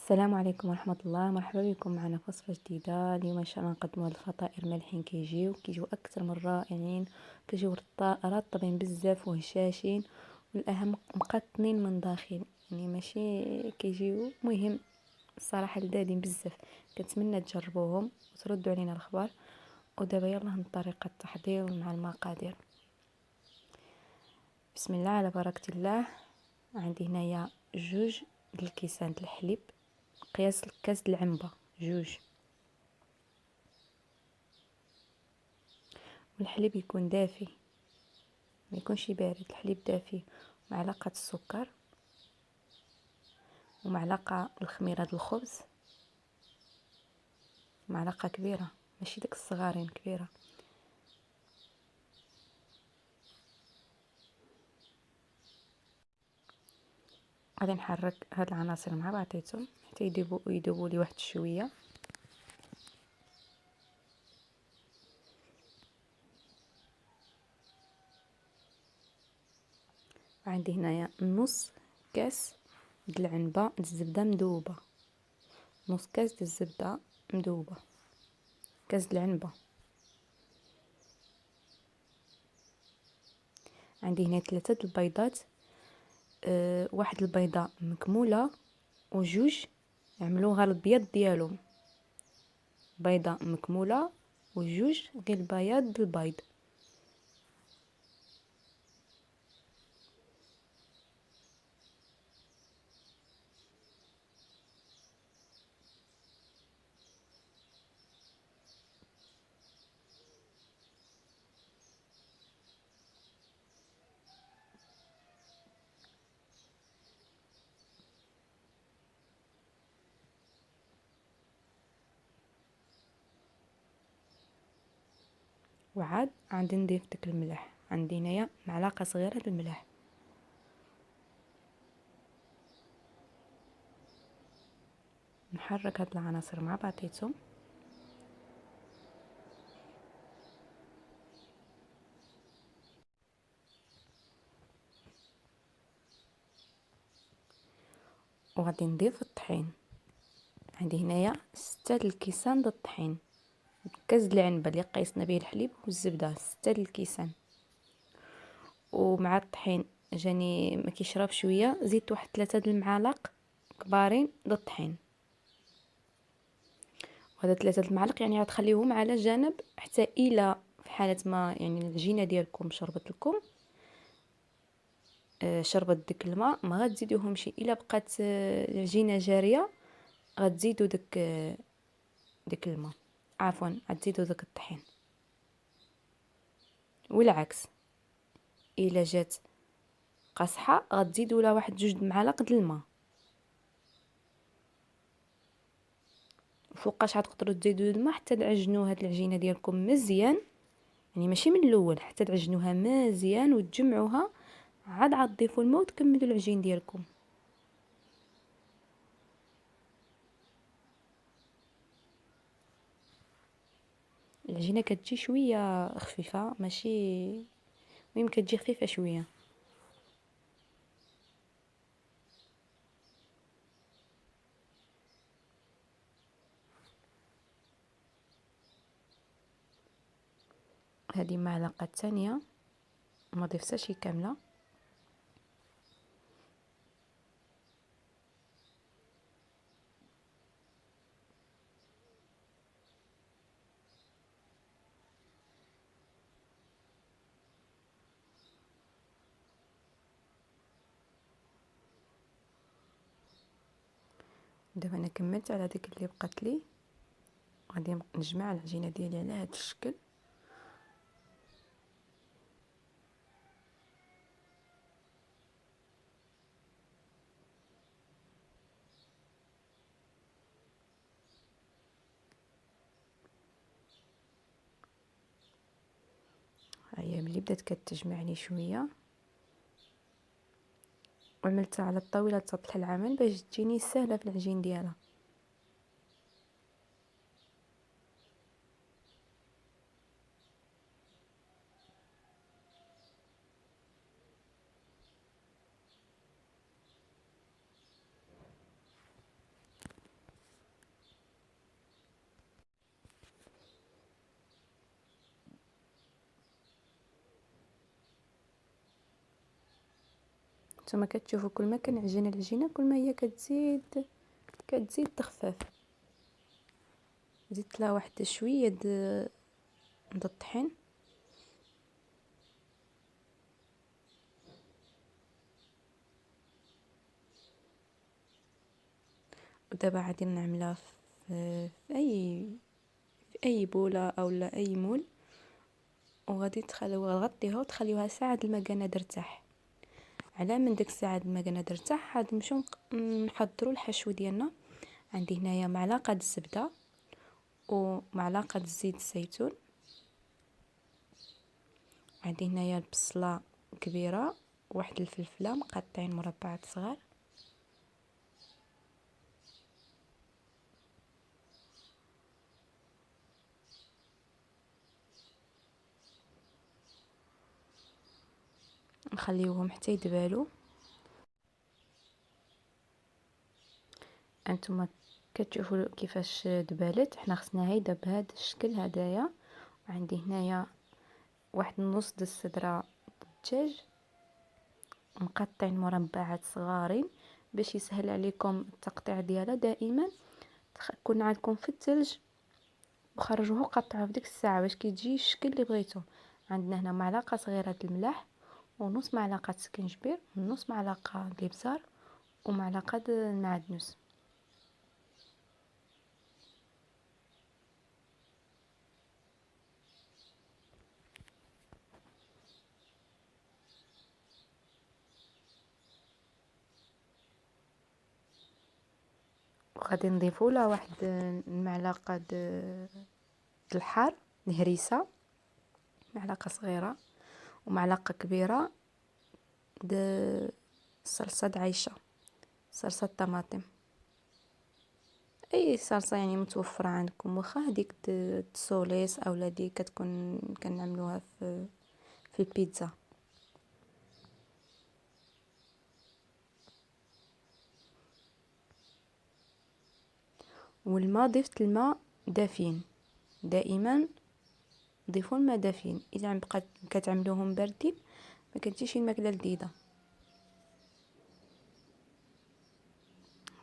السلام عليكم ورحمة الله. مرحبا بكم معنا في وصفة جديدة. اليوم ان شاء الله نقدموا هاد الفطائر مالحين كيجيو اكثر من رائعين، كيجيو رطبين بزاف وهشاشين، والاهم مقطنين من داخل، يعني ماشي كيجيو مهم الصراحة لذاذين بزاف. كنتمنى تجربوهم وتردوا علينا الخبر. ودابا يلا طريقة التحضير مع المقادير. بسم الله على بركة الله. عندي هنايا 2 الكيسان د الحليب، قياس كاس العنبه 2، والحليب يكون دافي ما يكونش بارد، الحليب دافي. معلقه السكر، ومعلقه الخميره د الخبز، معلقه كبيره ماشي داك الصغارين، كبيره. غادي نحرك هاد العناصر مع بعضياتهم حتى يذوبوا لي واحد شويه. عندي هنايا نص كاس د العنبه د الزبده مذوبه، نص كاس د الزبده مذوبه، كاس د العنبه. عندي هنا 3 البيضات، واحد البيضه مكموله وجوج عملوها البيض ديالهم، بيضه مكموله وجوج غير البياض البيض. وعاد غادي نضيف داك الملح، عندي هنايا معلقه صغيره د الملح. نحرك هاد العناصر مع بعضياتهم. وغادي نضيف الطحين. عندي هنايا 6 الكيسان د الطحين، كاس د العنبه اللي قيسنا به الحليب والزبده، 6 الكيسان. ومع الطحين جاني ما كيشرب شويه، زيدت واحد 3 د المعالق كبارين د الطحين. وهذا 3 المعالق يعني غتخليوهم على جنب حتى الى في حاله ما يعني العجينه ديالكم شربت لكم، شربت داك الماء، ما غتزيدوهمش. الا بقات العجينه جاريه غتزيدوا داك الماء، عفوا غتزيدوا داك الطحين. والعكس، الا جات قاصحه غتزيدوا لها واحد 2 معالق د الماء. فوقاش غتقدروا تزيدوا الماء حتى تعجنوا هاد العجينه ديالكم مزيان، يعني ماشي من الاول، حتى تعجنوها مزيان وتجمعوها، عاد غتضيفوا الماء وتكملوا العجين ديالكم. العجينه كتجي شويه خفيفه، ماشي المهم كتجي خفيفه شويه. هذه معلقه ثانيه، ما ضفتهاش كامله. دابا انا كملت على ديك اللي بقات لي، غادي نجمع العجينه ديالي على هذا الشكل. هي ملي بدات كتجمعني شويه، وعملتها على الطاوله سطح العمل باش تجيني سهله في العجين ديالها. نتوما كتشوفوا كل ما كنعجن العجينه كل ما هي كتزيد تخفاف. زدت لها واحد شويه د الطحين، ودابا غادي نعملها في اي بوله اولا اي مول، وغادي تغطيوها وتخليوها ساعه المكانه ترتاح. على من ديك الساعه المكانه ترتاح غادي نمشيو نحضروا الحشو ديالنا. عندي هنايا معلقه الزبده ومعلقه زيت الزيتون. عندي هنايا البصله كبيره، واحد الفلفله مقطعين مربعات صغار، نخليوهم حتى يدبالوا. انتما كتشوفوا كيفاش دبالت. حنا خصناها يدب بهذا الشكل هدايا. وعندي هنايا واحد النص د الصدره الدجاج مقطعين مربعات صغارين باش يسهل عليكم التقطيع ديالها. دائما كون عندكم في الثلج وخرجوه وقطعوه في ديك الساعه باش كيجي الشكل اللي بغيتو. عندنا هنا معلقه صغيره د الملح ونص معلقه سكنجبير ونص معلقه الابزار ومعلقه د المعدنوس. وغادي نضيفوا لها واحد المعلقه د الحار الهريسه، معلقه صغيره، ومعلقه كبيره د صلصه عيشه، صلصه طماطم، اي صلصه يعني متوفره عندكم. واخا هذيك السوليس اولا دي كتكون كنعملوها في البيتزا. والماء ضفت الماء دافين. دائما ضيفوا الماء دافين. اذا عم كتعملوهم باردين ما كتجيش الماكله لذيذه.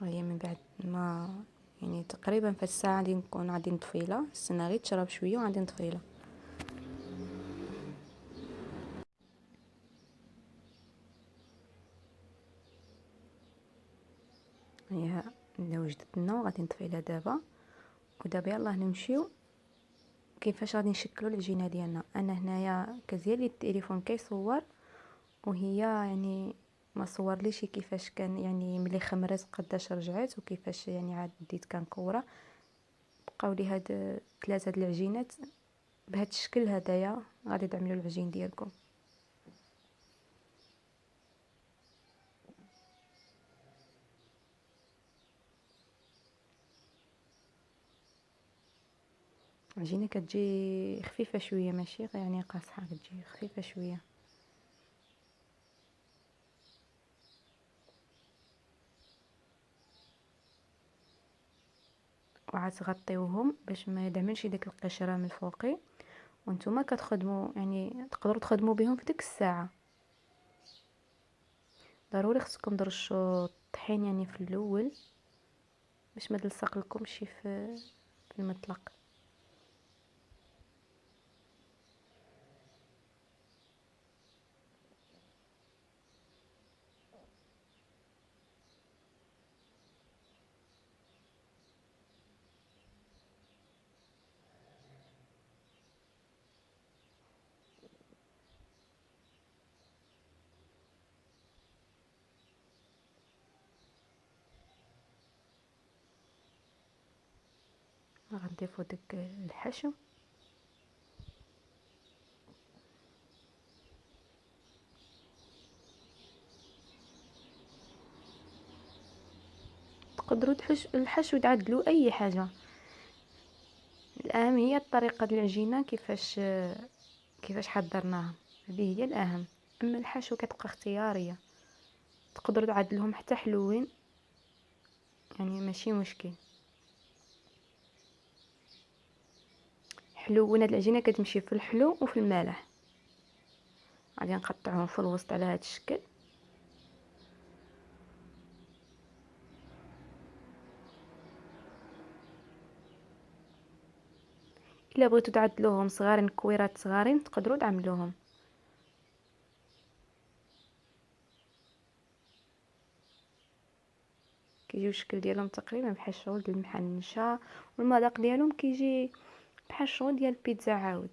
وهي من بعد ما يعني تقريبا في الساعه غادي نكون غادي نطفيلها. استنى غير تشرب شويه وغادي نطفيلها. هي وجدت لنا وغادي نطفيلها دابا. ودابا يلاه نمشيو كيفاش غادي نشكلوا العجينه ديالنا. انا هنايا كزيالي التليفون كيصور وهي يعني ما صورليش كيفاش كان يعني ملي خمرت قداش رجعت وكيفاش يعني عاد بديت كنكوره. بقاو لي هاد 3 د العجينات بهذا الشكل هدايا. غادي تعملوا العجين ديالكم. العجينه كتجي خفيفه شويه ماشي يعني قاصحه، كتجي خفيفه شويه. وعاد تغطيوهم باش ما يدعملش ديك القشره من الفوقي. وانتم كتخدموا يعني تقدروا تخدموا بهم في ديك الساعه. ضروري خصكم ترشوا الطحين يعني في الاول باش ما تلصق لكمش في المطلق. غنضيفوا داك الحشو. تقدروا الحشو تعدلوا اي حاجه. الاهم هي الطريقه ديال العجينه كيفاش حضرناها، هذه هي الاهم. اما الحشو كتبقى اختياريه، تقدروا تعدلوهم حتى حلوين يعني ماشي مشكل. حلوين هاد العجينه كتمشي في الحلو وفي المالح. غادي نقطعهم في الوسط على هذا الشكل. الا بغيتو تعدلوهم صغارين، كويرات صغارين، تقدروا تعملوهم. كيجيو الشكل ديالهم تقريبا بحال الشغل ديال المحنشه، والمذاق ديالهم كيجي بحال الشغل ديال البيتزا عاود.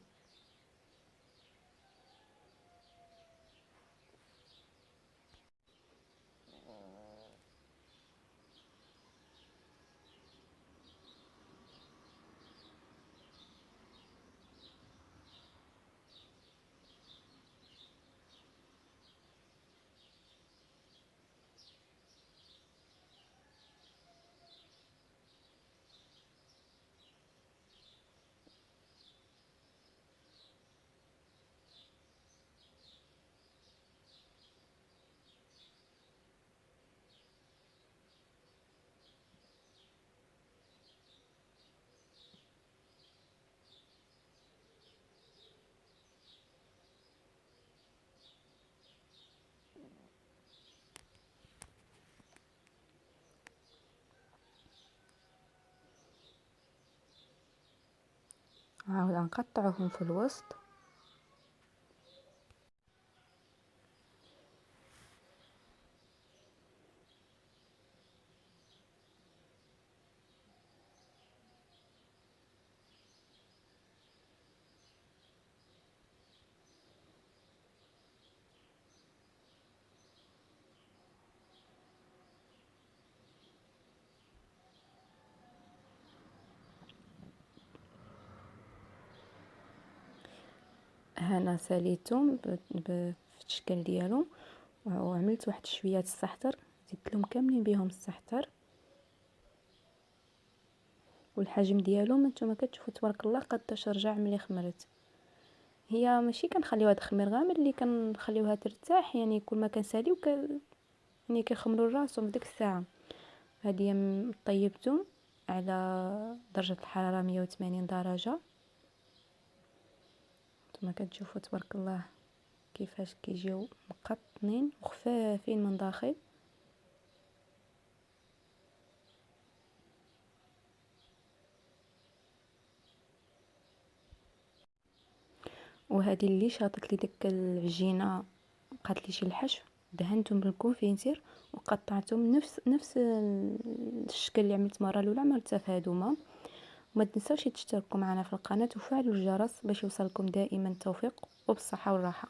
عاود نقطعوهم في الوسط. هنا ساليتهم في الشكل ديالهم، وعملت واحد شويه السحتر، زدت لهم كاملين بهم السحتر. والحجم ديالهم نتوما كتشوفوا تبارك الله قداش رجع ملي خمرت. هي ماشي كنخليوها تخمر غامر، اللي كنخليوها ترتاح، يعني كل ما كنساليو يعني كيخمروا راسهم في ديك الساعه. هذه طيبتهم على درجه الحراره 180 درجه. نتوما كتشوفوا تبارك الله كيفاش كيجيو مقطنين وخفافين من داخل. وهذه اللي شاطت لي ديك العجينه بقات لي شي الحشو، دهنتهم بالكونفيتير وقطعتهم نفس الشكل اللي عملت المره الاولى عملتها في هذوما. وما تنساوش تشتركوا معنا في القناه وفعلوا الجرس باش يوصلكم دائما التوفيق وبالصحه والراحه.